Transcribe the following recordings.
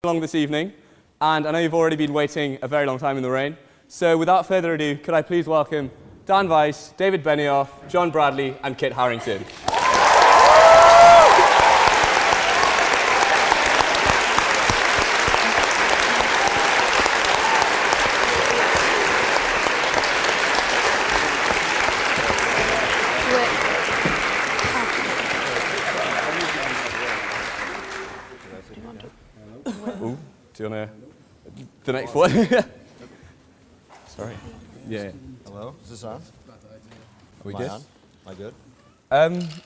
along this evening, and I know you've already been waiting a very long time in the rain. So without further ado, could I please welcome Dan Weiss, David Benioff, John Bradley, and Kit Harington. Do you want to... the next one? Sorry. Yeah. Hello, is this on? Are we good? Am I good?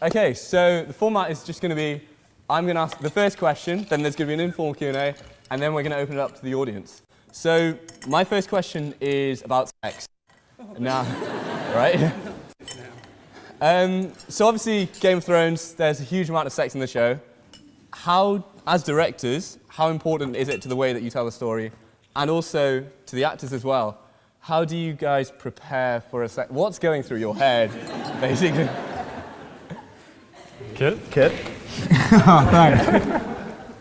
Okay, so the format is just going to be, I'm going to ask the first question, then there's going to be an informal Q&A, and then we're going to open it up to the audience. So my first question is about sex. Now, right? So obviously, Game of Thrones, there's a huge amount of sex in the show. How, as directors, how important is it to the way that you tell the story, and also to the actors as well? How do you guys prepare for a sex? What's going through your head, basically? Kit? Thanks.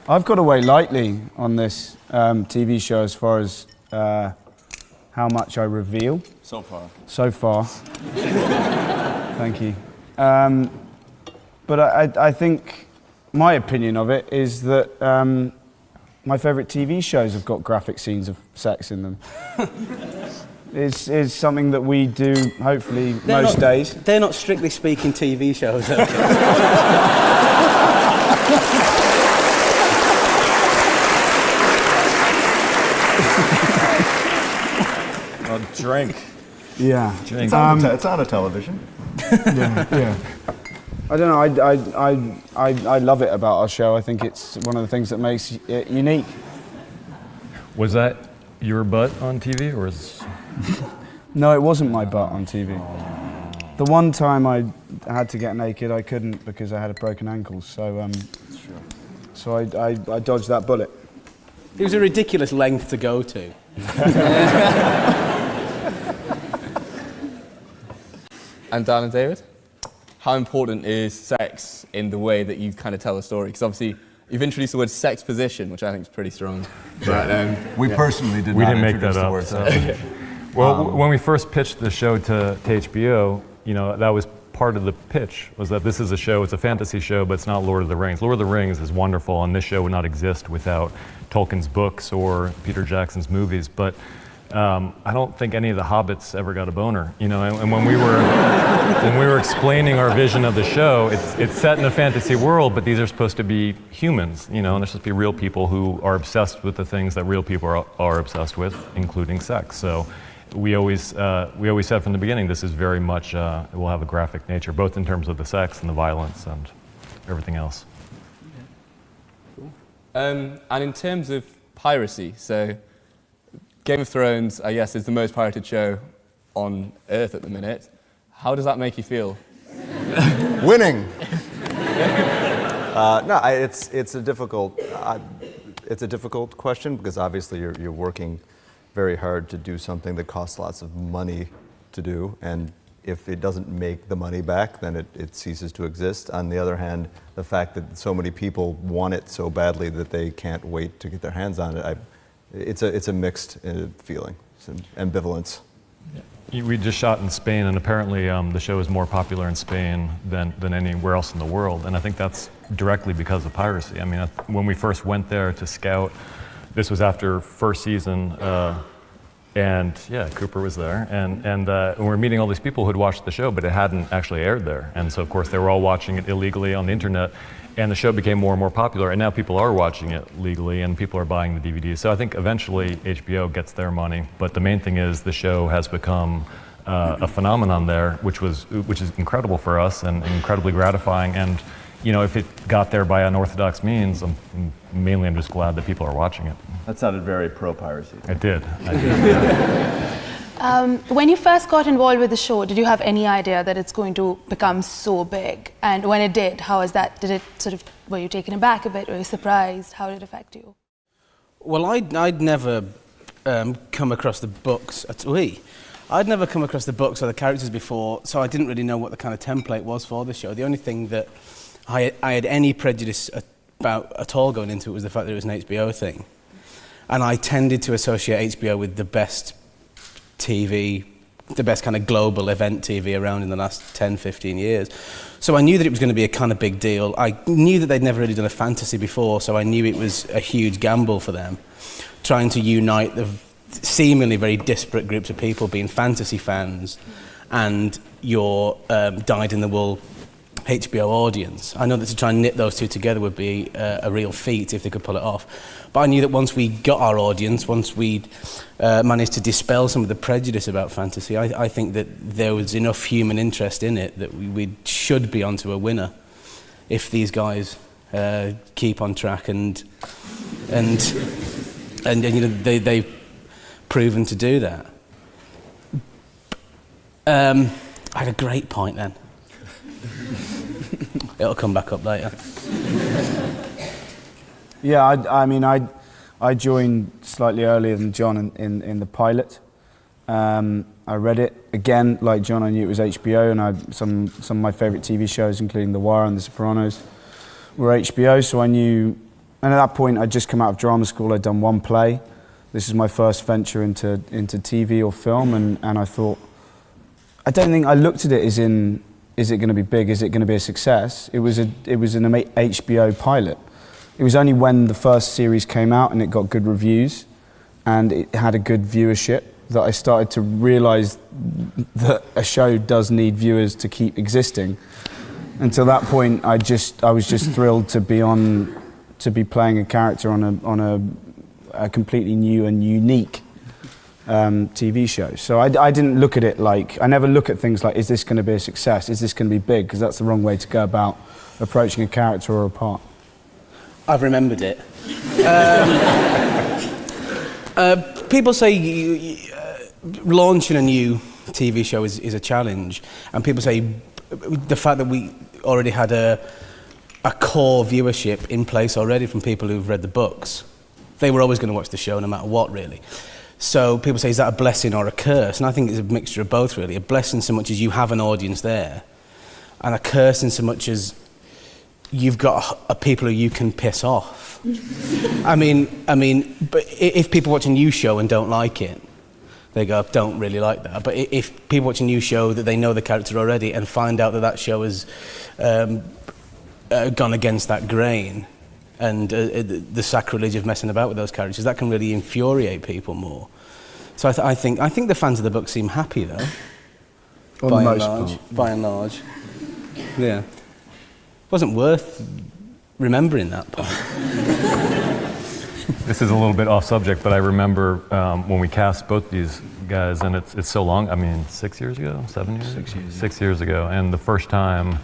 I've got away lightly on this TV show as far as how much I reveal. So far. So far. Thank you. But I think my opinion of it is that my favourite TV shows have got graphic scenes of sex in them. It's something that we do, hopefully, most days. They're not strictly speaking TV shows, though. Well, drink. Yeah. Drink. It's on a television. Yeah. I don't know, I love it about our show. I think it's one of the things that makes it unique. Was that your butt on TV, or is... No, it wasn't my butt on TV. The one time I had to get naked, I couldn't because I had a broken ankle, so I dodged that bullet. It was a ridiculous length to go to. And Dan and David? How important is sex in the way that you kind of tell a story? Because obviously, you've introduced the word sex position, which I think is pretty strong. But, we personally did we not didn't make introduce that the up. word So. sex. Well, when we first pitched the show to HBO, you know, that was part of the pitch, was that this is a show, it's a fantasy show, but it's not Lord of the Rings. Lord of the Rings is wonderful, and this show would not exist without Tolkien's books or Peter Jackson's movies, but I don't think any of the hobbits ever got a boner, you know. And when we were explaining our vision of the show, it's set in a fantasy world, but these are supposed to be humans, you know, and they're supposed to be real people who are obsessed with the things that real people are obsessed with, including sex. So we always said from the beginning, this is very much it will have a graphic nature, both in terms of the sex and the violence and everything else. Cool. And in terms of piracy, so Game of Thrones, I guess, is the most pirated show on Earth at the minute. How does that make you feel? Winning. No, it's a difficult question because obviously you're working very hard to do something that costs lots of money to do, and if it doesn't make the money back, then it ceases to exist. On the other hand, the fact that so many people want it so badly that they can't wait to get their hands on it, it's a mixed feeling, some ambivalence. We just shot in Spain, and apparently the show is more popular in Spain than anywhere else in the world, and I think that's directly because of piracy. I mean, when we first went there to scout, this was after first season, and yeah, Cooper was there, and we were meeting all these people who'd watched the show, but it hadn't actually aired there, and so of course they were all watching it illegally on the internet. And the show became more and more popular, and now people are watching it legally, and people are buying the DVDs. So I think eventually HBO gets their money, but the main thing is the show has become a phenomenon there, which is incredible for us and incredibly gratifying. And you know, if it got there by unorthodox means, I'm just glad that people are watching it. That sounded very pro-piracy. It did. When you first got involved with the show, did you have any idea that it's going to become so big? And when it did, how was that? Did it sort of, were you taken aback a bit? Were you surprised? How did it affect you? Well, I'd never come across the books. I'd never come across the books or the characters before, so I didn't really know what the kind of template was for the show. The only thing that I had any prejudice about at all going into it was the fact that it was an HBO thing. And I tended to associate HBO with the best TV, the best kind of global event TV around in the last 10, 15 years. So I knew that it was going to be a kind of big deal. I knew that they'd never really done a fantasy before, so I knew it was a huge gamble for them, trying to unite the seemingly very disparate groups of people, being fantasy fans and your dyed-in-the-wool HBO audience. I know that to try and knit those two together would be a real feat if they could pull it off. But I knew that once we got our audience, once we'd managed to dispel some of the prejudice about fantasy, I think that there was enough human interest in it that we should be onto a winner if these guys keep on track and you know they've proven to do that. I had a great point then. It'll come back up later. Yeah, I mean, I joined slightly earlier than John in the pilot. I read it again, like John. I knew it was HBO, and some of my favourite TV shows, including The Wire and The Sopranos, were HBO. So I knew, and at that point, I'd just come out of drama school. I'd done one play. This is my first venture into TV or film, and I thought, I don't think I looked at it as in, is it going to be big? Is it going to be a success? It was an HBO pilot. It was only when the first series came out and it got good reviews and it had a good viewership that I started to realise that a show does need viewers to keep existing. Until that point, I was just thrilled to be playing a character on a completely new and unique TV show. So I didn't look at it like, I never look at things like, is this going to be a success? Is this going to be big? Because that's the wrong way to go about approaching a character or a part. I've remembered it. People say launching a new TV show is a challenge, and people say the fact that we already had a core viewership in place already from people who've read the books, they were always going to watch the show no matter what, really. So people say, is that a blessing or a curse? And I think it's a mixture of both, really. A blessing so much as you have an audience there, and a curse in so much as you've got a people who you can piss off. I mean, but if people watch a new show and don't like it, they go, don't really like that. But if people watch a new show that they know the character already and find out that show has gone against that grain and the sacrilege of messing about with those characters, that can really infuriate people more. So I think the fans of the book seem happy, though. By and large. Yeah. Wasn't worth remembering that part. This is a little bit off subject, but I remember when we cast both these guys, and it's so long, I mean, 6 years ago, 7 years? 6 years. 6 years ago, and the first time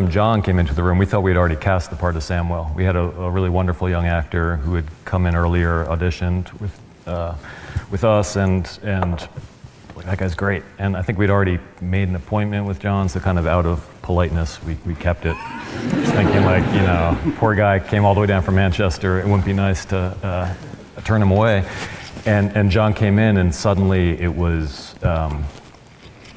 John came into the room, we thought we'd already cast the part of Samwell. We had a really wonderful young actor who had come in earlier, auditioned with us, and that guy's great. And I think we'd already made an appointment with John, so kind of out of politeness, we kept it. Just thinking like, you know, poor guy came all the way down from Manchester, it wouldn't be nice to turn him away. And John came in, and suddenly it was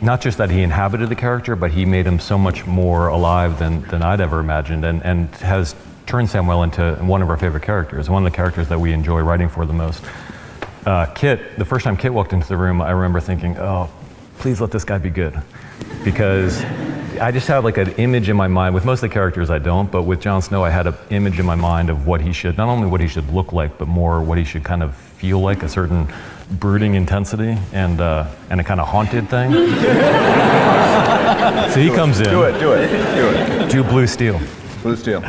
not just that he inhabited the character, but he made him so much more alive than I'd ever imagined, and has turned Samwell into one of our favorite characters, one of the characters that we enjoy writing for the most. Kit, the first time Kit walked into the room, I remember thinking, oh, please let this guy be good. Because I just had like an image in my mind. With most of the characters I don't, but with Jon Snow I had an image in my mind of what he should, not only what he should look like, but more what he should kind of feel like, a certain brooding intensity and a kind of haunted thing. So he comes in. Do it. Do Blue Steel. Blue Steel.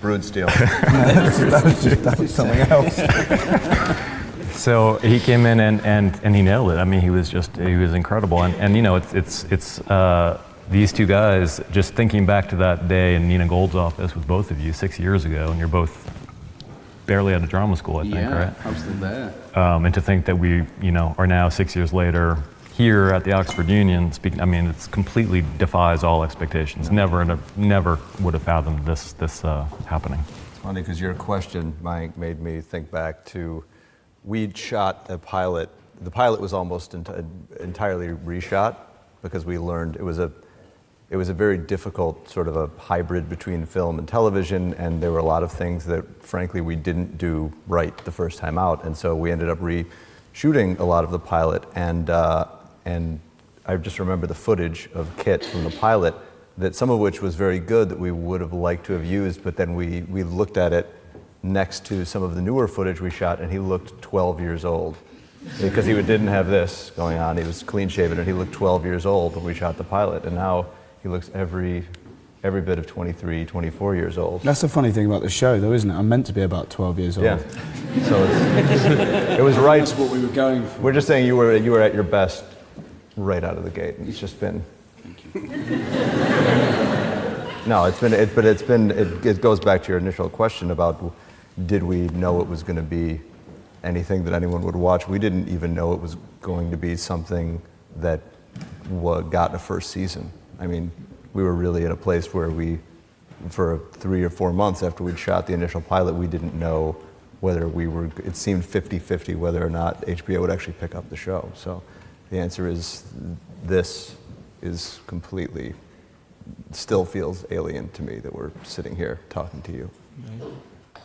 Brood Steel. that was something else. So he came in and he nailed it. I mean, he was incredible. And you know, it's these two guys, just thinking back to that day in Nina Gold's office with both of you 6 years ago, and you're both barely out of drama school, I think, right? I'm still there. And to think that we, you know, are now 6 years later here at the Oxford Union speaking, I mean, it's completely defies all expectations. Never would have fathomed this happening. It's funny because your question, Mike, made me think back to, we'd shot a pilot. The pilot was almost entirely reshot because we learned it was it was a very difficult sort of a hybrid between film and television, and there were a lot of things that, frankly, we didn't do right the first time out, and so we ended up reshooting a lot of the pilot, and I just remember the footage of Kit from the pilot, that some of which was very good that we would have liked to have used, but then we looked at it next to some of the newer footage we shot, and he looked 12 years old. Because he didn't have this going on. He was clean shaven, and he looked 12 years old when we shot the pilot, and now he looks every bit of 23, 24 years old. That's the funny thing about the show, though, isn't it? I'm meant to be about 12 years old. Yeah. So it was right. That's what we were going for. We're just saying you were at your best right out of the gate. It's just been. Thank you. No, it goes back to your initial question about did we know it was going to be anything that anyone would watch. We didn't even know it was going to be something that got a first season. I mean, we were really at a place where for 3 or 4 months after we'd shot the initial pilot, we didn't know whether it seemed 50-50 whether or not HBO would actually pick up the show. So the answer is this is completely, still feels alien to me that we're sitting here talking to you.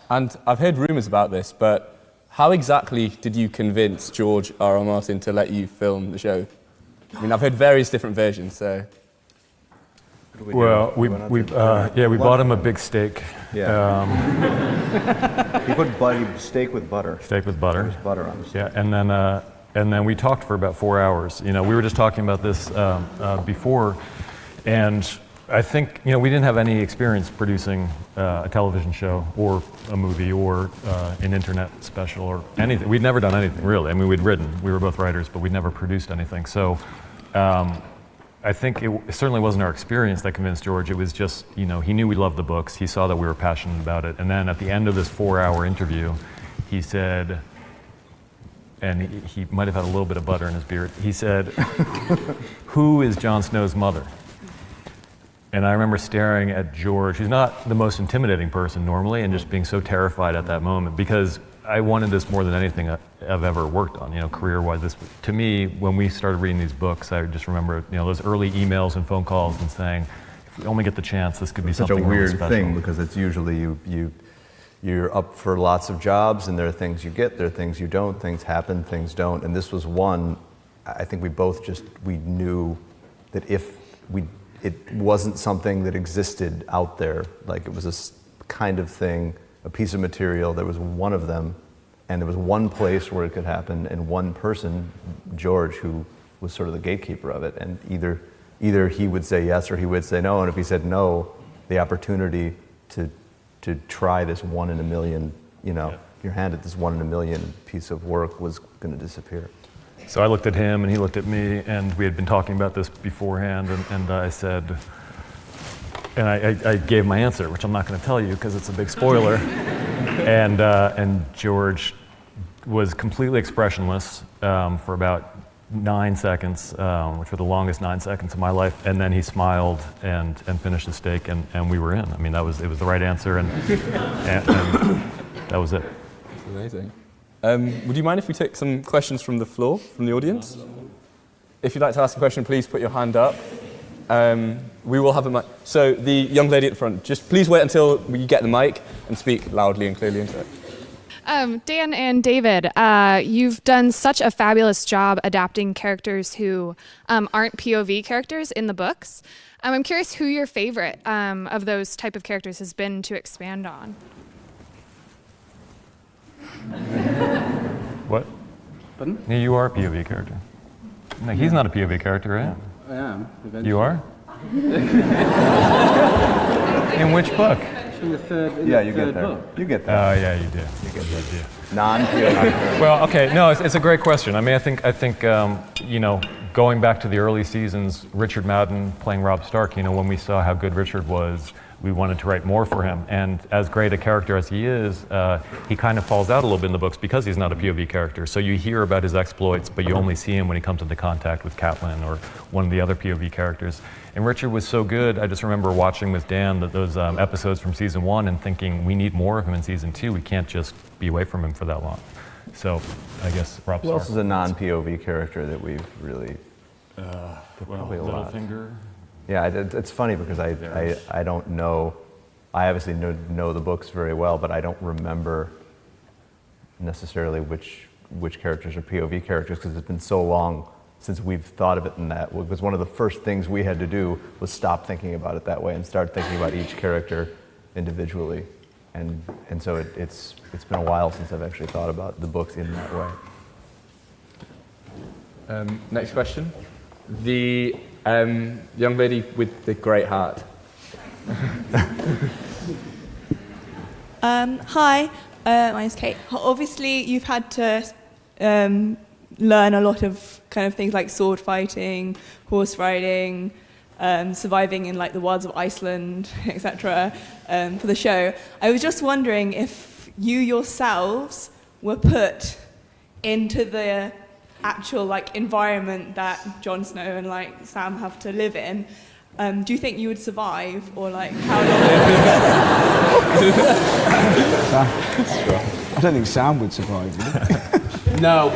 And I've heard rumors about this, but how exactly did you convince George R.R. Martin to let you film the show? I mean, I've heard various different versions, so. Well, we bought him a big steak. Yeah. He put steak with butter. Steak with butter. There was butter on the steak. Yeah, and then we talked for about 4 hours. You know, we were just talking about this before, and I think, you know, we didn't have any experience producing a television show or a movie or an internet special or anything. We'd never done anything, really. I mean, we'd written. We were both writers, but we'd never produced anything. So I think it certainly wasn't our experience that convinced George. It was just, you know, he knew we loved the books. He saw that we were passionate about it. And then at the end of this 4-hour interview, he said, and he might have had a little bit of butter in his beard, he said, "Who is Jon Snow's mother?" And I remember staring at George, who's not the most intimidating person normally, and just being so terrified at that moment, because I wanted this more than anything I've ever worked on, you know, career-wise. This, to me, when we started reading these books, I just remember, you know, those early emails and phone calls and saying, if we only get the chance, this could be something really special. Such a weird thing, because it's usually you're up for lots of jobs, and there are things you get, there are things you don't, things happen, things don't, and this was one. I think we knew that if it wasn't something that existed out there, like it was a kind of thing, a piece of material, there was one of them, and there was one place where it could happen, and one person, George, who was sort of the gatekeeper of it, and either he would say yes or he would say no, and if he said no, the opportunity to try this 1 in a million, you know, your hand at this 1 in a million piece of work was going to disappear. So I looked at him and he looked at me, and we had been talking about this beforehand, and I said, and I gave my answer, which I'm not going to tell you because it's a big spoiler. And George was completely expressionless for about 9 seconds, which were the longest 9 seconds of my life, and then he smiled and finished the steak, and we were in. I mean, it was the right answer, and that was it. That's amazing. Would you mind if we take some questions from the floor, from the audience? If you'd like to ask a question, please put your hand up. We will have a mic. So the young lady at the front, just please wait until you get the mic and speak loudly and clearly into it. Dan and David, you've done such a fabulous job adapting characters who aren't POV characters in the books. I'm curious who your favorite of those type of characters has been to expand on. What? Pardon? Yeah, you are a POV character. No, he's not a POV character, right? I am. Eventually. You are? In which book? In the third. Yeah, you get there. Book. You get there. Oh, yeah, you do. You do. Non-POV. Well, okay, no, it's a great question. I mean, I think you know, going back to the early seasons, Richard Madden playing Robb Stark, you know, when we saw how good Richard was, we wanted to write more for him. And as great a character as he is, he kind of falls out a little bit in the books because he's not a POV character. So you hear about his exploits, but you only see him when he comes into contact with Catelyn or one of the other POV characters. And Richard was so good, I just remember watching with Dan those episodes from season 1 and thinking, we need more of him in season 2. We can't just be away from him for that long. So I guess Robb Stark. Who else is a non-POV character that we've really... probably a lot. Littlefinger. Yeah, it's funny because I don't know. I obviously know the books very well, but I don't remember necessarily which characters are POV characters because it's been so long since we've thought of it in that. It was one of the first things we had to do was stop thinking about it that way and start thinking about each character individually. And so it's been a while since I've actually thought about the books in that way. Next question. The young lady with the great heart. Hi, my name's Kate. Obviously, you've had to learn a lot of kind of things like sword fighting, horse riding, surviving in like the wilds of Iceland, etc. For the show. I was just wondering if you yourselves were put into the actual like environment that Jon Snow and like Sam have to live in. Do you think you would survive, or like how long? I don't think Sam would survive. No.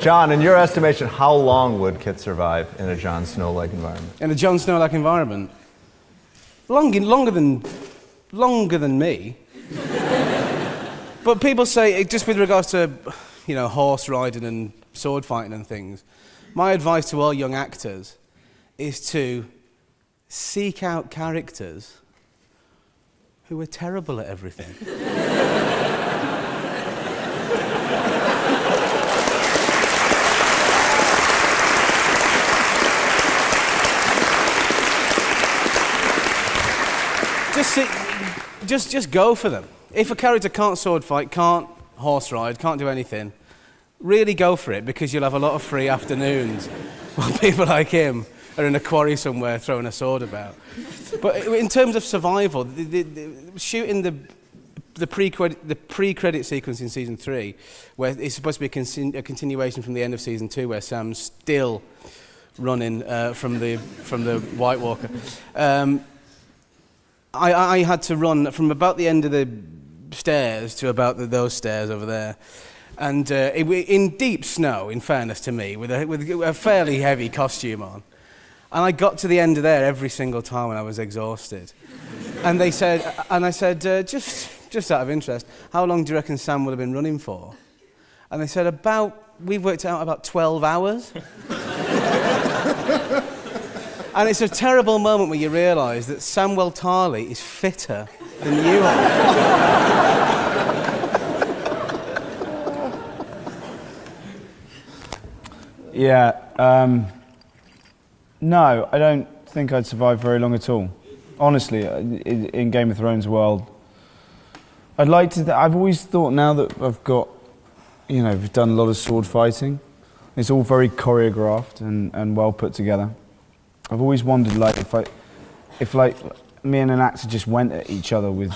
John, in your estimation, how long would Kit survive in a Jon Snow-like environment? In a Jon Snow-like environment? Longer than me. But people say, just with regards to, horse riding and sword fighting and things, my advice to all young actors is to seek out characters who are terrible at everything. Just go for them. If a character can't sword fight, can't horse ride, can't do anything, really go for it, because you'll have a lot of free afternoons while people like him are in a quarry somewhere throwing a sword about. But in terms of survival, shooting the pre-credit sequence in season 3, where it's supposed to be a continuation from the end of season 2, where Sam's still running from the White Walker. I had to run from about the end of the stairs to about those stairs over there. And in deep snow, in fairness to me, with a fairly heavy costume on. And I got to the end of there every single time when I was exhausted. And I said, just out of interest, how long do you reckon Sam would have been running for? And they said, we've worked out about 12 hours. And it's a terrible moment where you realise that Samwell Tarly is fitter than you are. Yeah, no, I don't think I'd survive very long at all. Honestly, in Game of Thrones world, I'd like to. I've always thought, now that I've got, we've done a lot of sword fighting, it's all very choreographed and well put together. I've always wondered, like, if me and an actor just went at each other with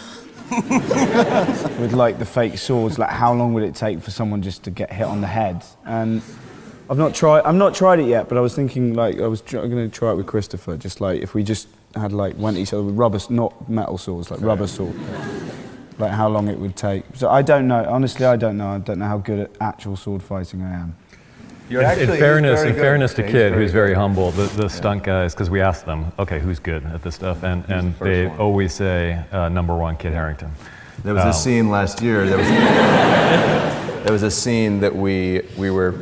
like the fake swords, like how long would it take for someone just to get hit on the head? And I've not tried it yet, but I was thinking, like, I'm going to try it with Christopher. Just like if we just had went at each other with rubber, not metal swords, like rubber sword. Like how long it would take. So I don't know. Honestly, I don't know. I don't know how good at actual sword fighting I am. In fairness to Kid, who's very humble, the stunt guys, because we asked them, okay, who's good at this stuff, and they always say number 1, Kit Harington. There was a scene last year. There was a scene that we were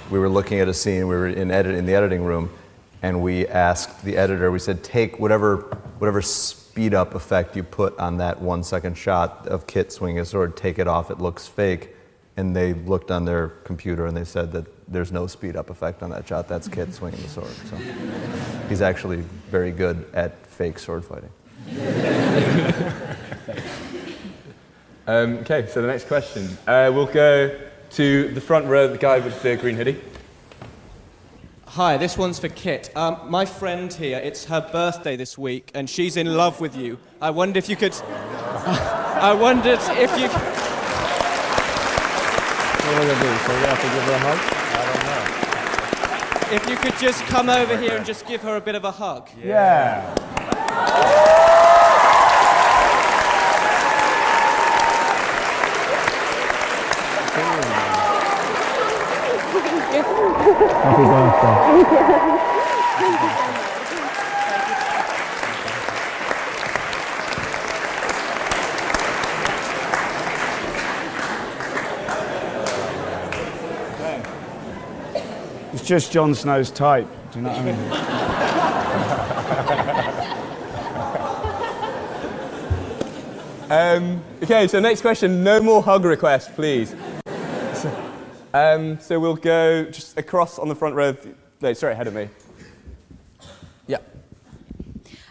looking at a scene. We were in the editing room, and we asked the editor. We said, take whatever speed up effect you put on that 1 second shot of Kit swinging a sword. Take it off. It looks fake. And they looked on their computer and they said that there's no speed up effect on that shot. That's Kit swinging the sword. So he's actually very good at fake sword fighting. Okay, so the next question. We'll go to the front row, the guy with the green hoodie. Hi, this one's for Kit. My friend here, it's her birthday this week, and she's in love with you. I wondered if you could... What are we going to do? So we have to give her a hug? I don't know. If you could just come over here and just give her a bit of a hug. Yeah. Happy birthday. It's just Jon Snow's type. Do you know what I mean? Okay, so next question. No more hug requests, please. So we'll go just across on the front row. No, sorry, ahead of me. Yeah.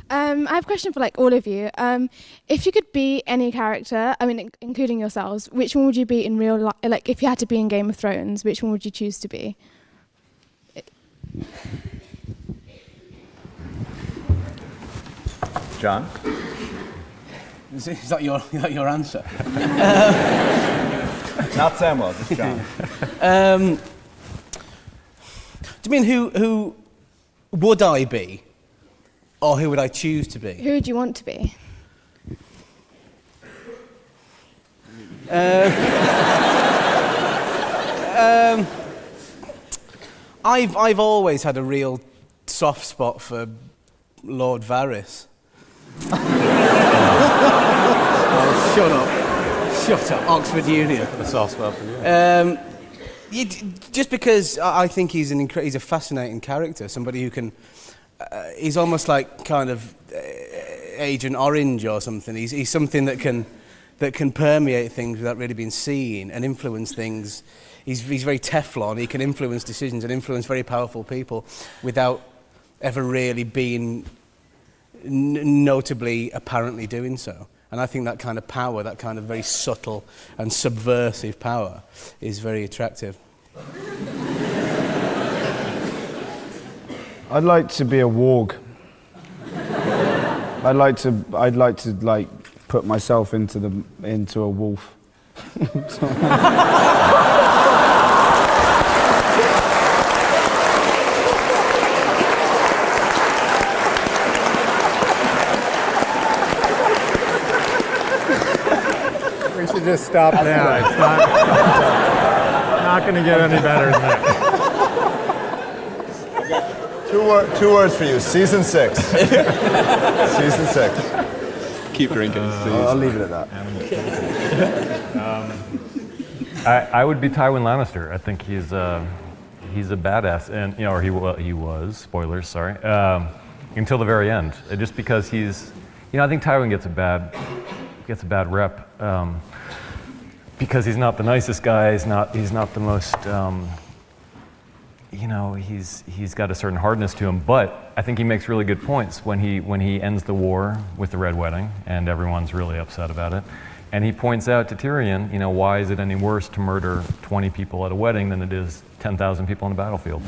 I have a question for like all of you. If you could be any character, I mean, including yourselves, which one would you be in real life? Like, if you had to be in Game of Thrones, which one would you choose to be? John? Is that your answer? Not Samuel, just John. Do you mean who would I be? Or who would I choose to be? Who would you want to be? I've always had a real soft spot for Lord Varys. Oh, shut up, Oxford Union. A soft spot for you. Just because I think he's a fascinating character, somebody who can. He's almost like kind of Agent Orange or something. He's something that can permeate things without really being seen and influence things. He's very Teflon. He can influence decisions and influence very powerful people without ever really being notably apparently doing so. And I think that kind of power, that kind of very subtle and subversive power, is very attractive. I'd like to be a warg. I'd like to put myself into a wolf. We should just stop now. It's not going to get any better than that. Two words for you. Season 6. Season 6. Keep drinking, please. I'll leave it at that. I would be Tywin Lannister. I think he's a badass, and or he was. Spoilers, sorry. Until the very end, just because he's, I think Tywin gets a bad rep because he's not the nicest guy. He's not the most. He's got a certain hardness to him, but I think he makes really good points when he ends the war with the Red Wedding, and everyone's really upset about it. And he points out to Tyrion, why is it any worse to murder 20 people at a wedding than it is 10,000 people on a battlefield?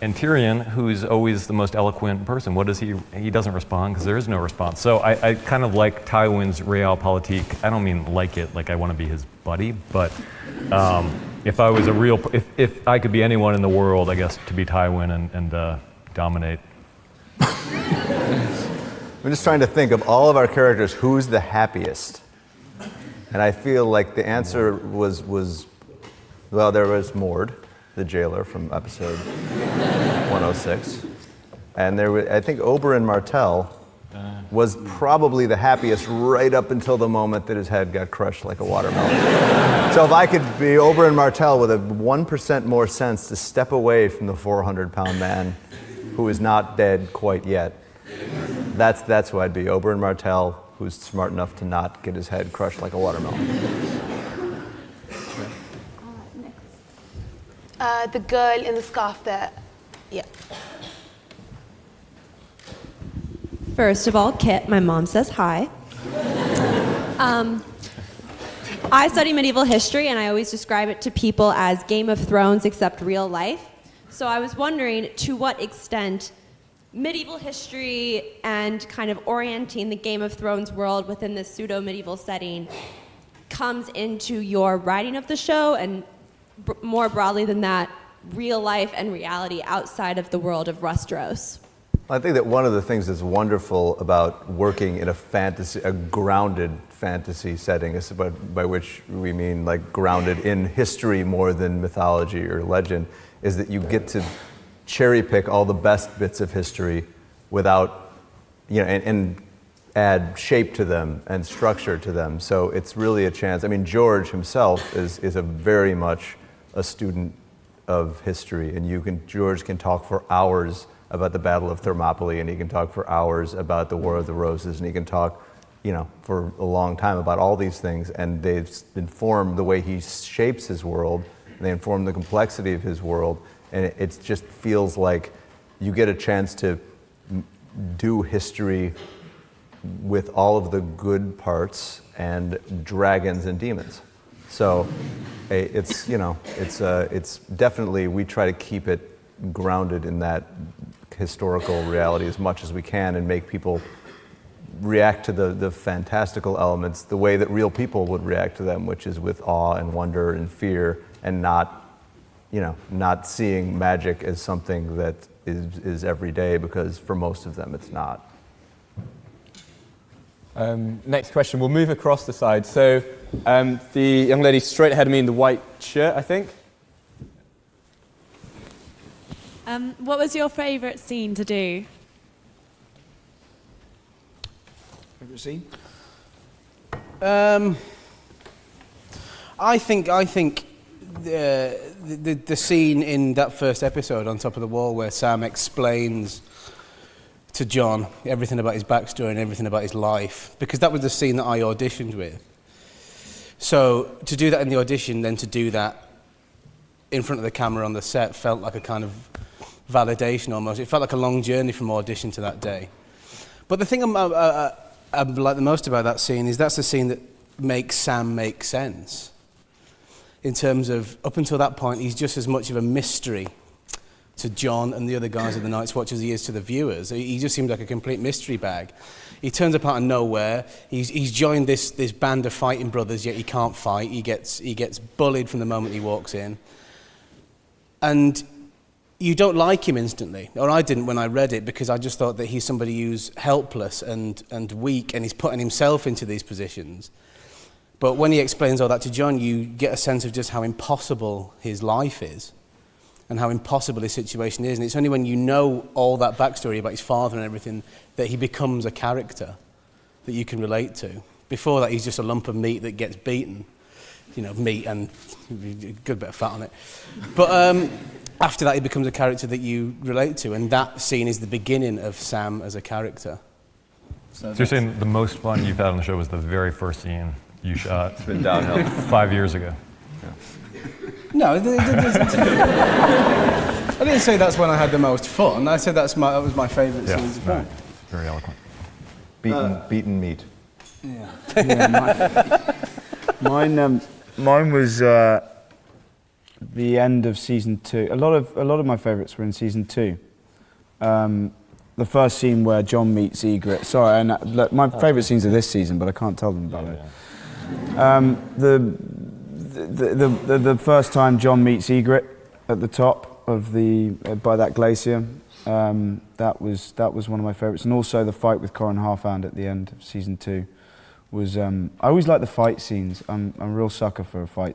And Tyrion, who's always the most eloquent person, what does he doesn't respond because there is no response. So I kind of like Tywin's realpolitik. I don't mean like it, like I want to be his buddy, but if I was if I could be anyone in the world, I guess to be Tywin and dominate. I'm just trying to think of all of our characters, who's the happiest? And I feel like the answer was well, there was Mord, the jailer from episode 106. And I think Oberyn Martell was probably the happiest right up until the moment that his head got crushed like a watermelon. So if I could be Oberyn Martell with a 1% more sense to step away from the 400-pound man who is not dead quite yet, that's who I'd be. Oberyn Martell, who's smart enough to not get his head crushed like a watermelon. The girl in the scarf there. Yeah. First of all, Kit, my mom says hi. I study medieval history, and I always describe it to people as Game of Thrones except real life. So I was wondering to what extent medieval history and kind of orienting the Game of Thrones world within this pseudo-medieval setting comes into your writing of the show, and more broadly than that, real life and reality outside of the world of Westeros. I think that one of the things that's wonderful about working in a grounded fantasy setting, is by which we mean like grounded in history more than mythology or legend, is that you get to cherry pick all the best bits of history without, and add shape to them and structure to them. So it's really a chance. I mean, George himself is a very much a student of history, and George can talk for hours about the Battle of Thermopylae, and he can talk for hours about the War of the Roses, and he can talk, for a long time about all these things, and they've informed the way he shapes his world, and they inform the complexity of his world, and it just feels like you get a chance to do history with all of the good parts and dragons and demons. So it's definitely, we try to keep it grounded in that historical reality as much as we can and make people react to the fantastical elements the way that real people would react to them, which is with awe and wonder and fear, and not seeing magic as something that is every day, because for most of them it's not. Next question, we'll move across the side. So the young lady straight ahead of me in the white shirt, I think. What was your favourite scene to do? Favourite scene? I think the scene in that first episode on top of the wall where Sam explains to John everything about his backstory and everything about his life, because that was the scene that I auditioned with. So to do that in the audition, then to do that in front of the camera on the set felt like a kind of validation almost. It felt like a long journey from audition to that day. But the thing I like the most about that scene is that's the scene that makes Sam make sense. In terms of, up until that point, he's just as much of a mystery to John and the other guys of the Night's Watch as he is to the viewers. He just seemed like a complete mystery bag. He turns up out of nowhere. He's joined this band of fighting brothers, yet he can't fight. He gets bullied from the moment he walks in. And you don't like him instantly, or I didn't when I read it, because I just thought that he's somebody who's helpless and weak, and he's putting himself into these positions. But when he explains all that to John, you get a sense of just how impossible his life is and how impossible his situation is. And it's only when you know all that backstory about his father and everything that he becomes a character that you can relate to. Before that, he's just a lump of meat that gets beaten. Meat and a good bit of fat on it. But after that, he becomes a character that you relate to, and that scene is the beginning of Sam as a character. So you're saying the most fun you've had on the show was the very first scene you shot? It's been downhill. 5 years ago. Yeah. No, I didn't say that's when I had the most fun. I said that was my favourite scenes of fun. Very eloquent. Beaten meat. Yeah. Mine was the end of season 2. A lot of my favourites were in season 2. The first scene where John meets Egret. Sorry, and look, my favourite scenes are this season, but I can't tell them about it. The first time John meets Egret at the top of by that glacier, that was one of my favourites, and also the fight with Corin Halfhand at the end of season 2 was. I always like the fight scenes. I'm a real sucker for a fight.